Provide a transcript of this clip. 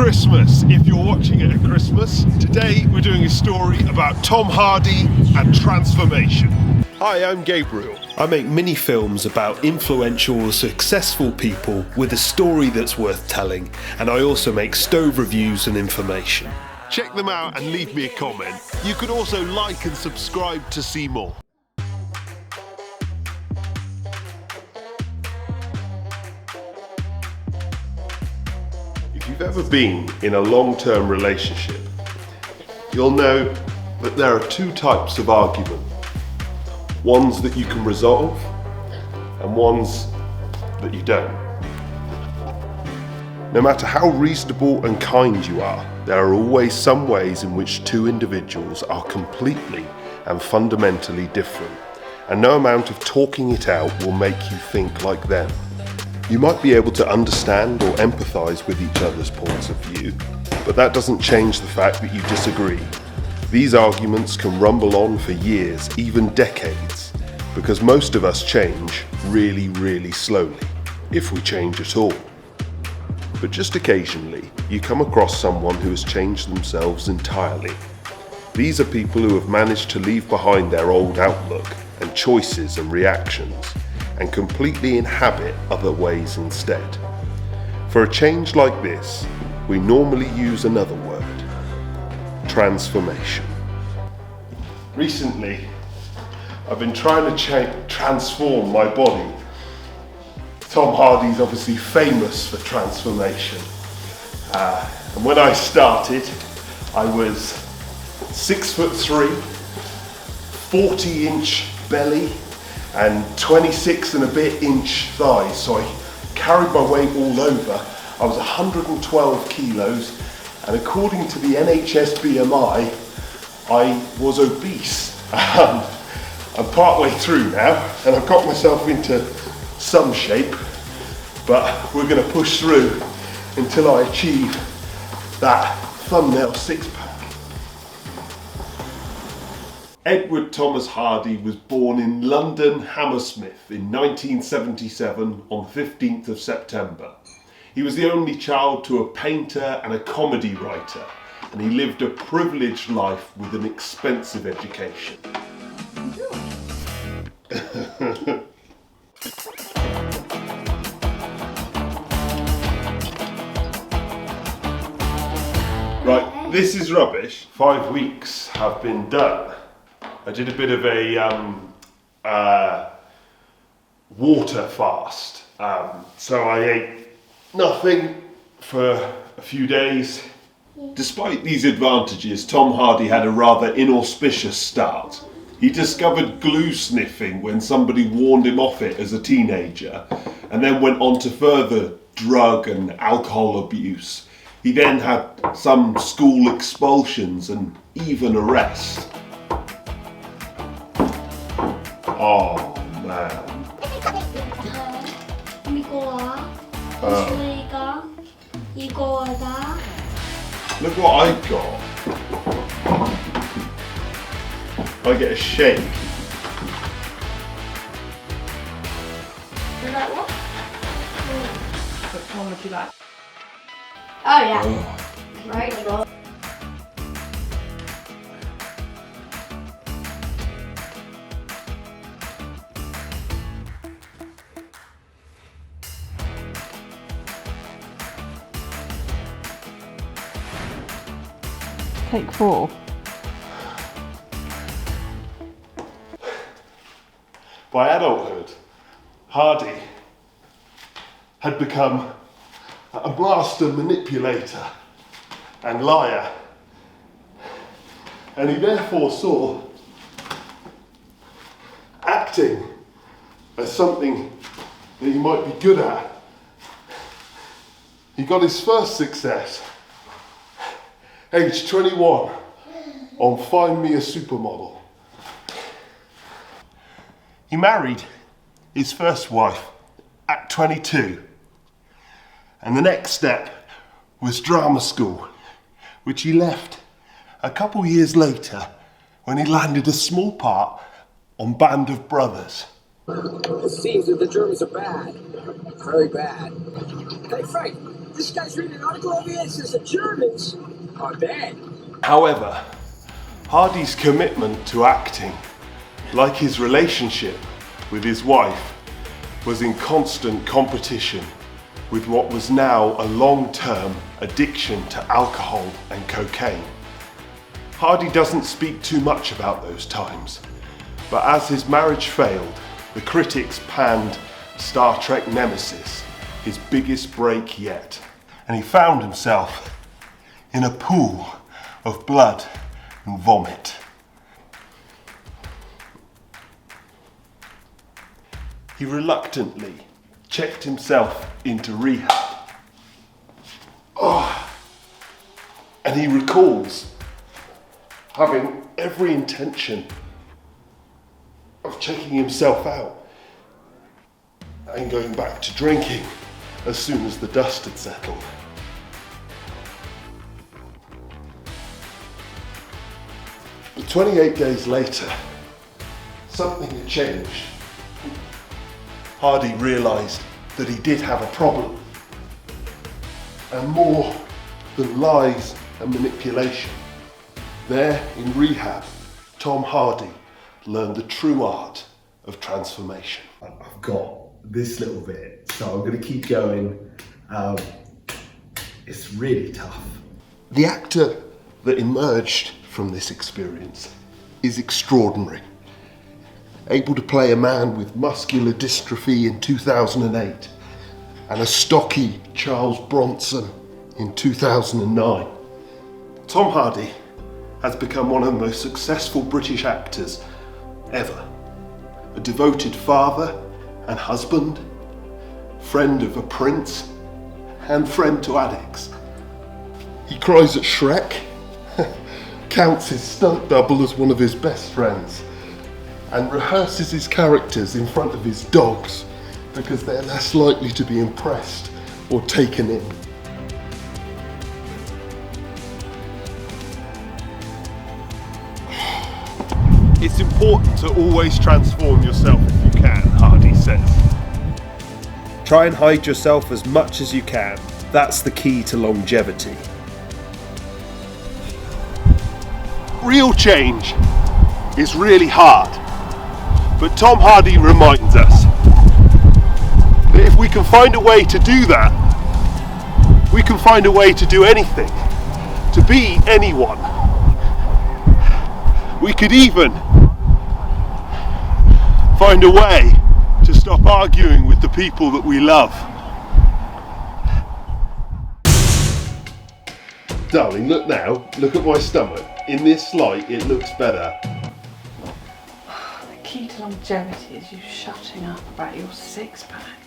Christmas if you're watching it at Christmas. Today we're doing a story about Tom Hardy and transformation. Hi, I'm Gabriel. I make mini films about influential or successful people with a story that's worth telling, and I also make stove reviews and information. Check them out and leave me a comment. You could also like and subscribe to see more. If you've ever been in a long-term relationship, you'll know that there are two types of argument. Ones that you can resolve and ones that you don't. No matter how reasonable and kind you are, there are always some ways in which two individuals are completely and fundamentally different, and no amount of talking it out will make you think like them. You might be able to understand or empathise with each other's points of view, but that doesn't change the fact that you disagree. These arguments can rumble on for years, even decades, because most of us change really, really slowly, if we change at all. But just occasionally, you come across someone who has changed themselves entirely. These are people who have managed to leave behind their old outlook and choices and reactions, and completely inhabit other ways instead. For a change like this, we normally use another word: transformation. Recently, I've been trying to transform my body. Tom Hardy's obviously famous for transformation. And when I started, I was 6'3", 40-inch belly, and 26 and a bit inch thighs, so I carried my weight all over. I was 112 kilos, and according to the NHS BMI, I was obese. I'm partway through now, and I've got myself into some shape, but we're going to push through until I achieve that thumbnail six-pack. Edward Thomas Hardy was born in London, Hammersmith in 1977 on the 15th of September. He was the only child to a painter and a comedy writer, and he lived a privileged life with an expensive education. Right, this is rubbish. 5 weeks have been done. I did a bit of a water fast. So I ate nothing for a few days. Despite these advantages, Tom Hardy had a rather inauspicious start. He discovered glue sniffing when somebody warned him off it as a teenager, and then went on to further drug and alcohol abuse. He then had some school expulsions and even arrest. Oh man. Look what I got. I get a shake. Is that what? Which one would you like? Oh yeah. Right. Take 4. By adulthood, Hardy had become a master manipulator and liar, and he therefore saw acting as something that he might be good at. He got his first success age 21 on Find Me a Supermodel. He married his first wife at 22, and the next step was drama school, which he left a couple years later when he landed a small part on Band of Brothers. It seems that the Germans are bad, very bad. Hey Frank, This guy's reading an article over here that says the Germans are bad. However, Hardy's commitment to acting, like his relationship with his wife, was in constant competition with what was now a long-term addiction to alcohol and cocaine. Hardy doesn't speak too much about those times, but as his marriage failed, the critics panned Star Trek Nemesis, his biggest break yet, and he found himself in a pool of blood and vomit. He reluctantly checked himself into rehab. And he recalls having every intention of checking himself out and going back to drinking as soon as the dust had settled. But 28 days later, something had changed. Hardy realised that he did have a problem, and more than lies and manipulation. There in rehab, Tom Hardy learned the true art of transformation. I've got this little bit, so I'm going to keep going. It's really tough. The actor that emerged from this experience is extraordinary. Able to play a man with muscular dystrophy in 2008 and a stocky Charles Bronson in 2009. Tom Hardy has become one of the most successful British actors ever. A devoted father and husband, friend of a prince, and friend to addicts. He cries at Shrek, counts his stunt double as one of his best friends, and rehearses his characters in front of his dogs because they're less likely to be impressed or taken in. It's important to always transform yourself if you can, Hardy says. Try and hide yourself as much as you can. That's the key to longevity. Real change is really hard, but Tom Hardy reminds us that if we can find a way to do that, we can find a way to do anything, to be anyone. We could even find a way to stop arguing with the people that we love. Darling, look now, look at my stomach. In this light, it looks better. The key to longevity is you shutting up about your six-pack.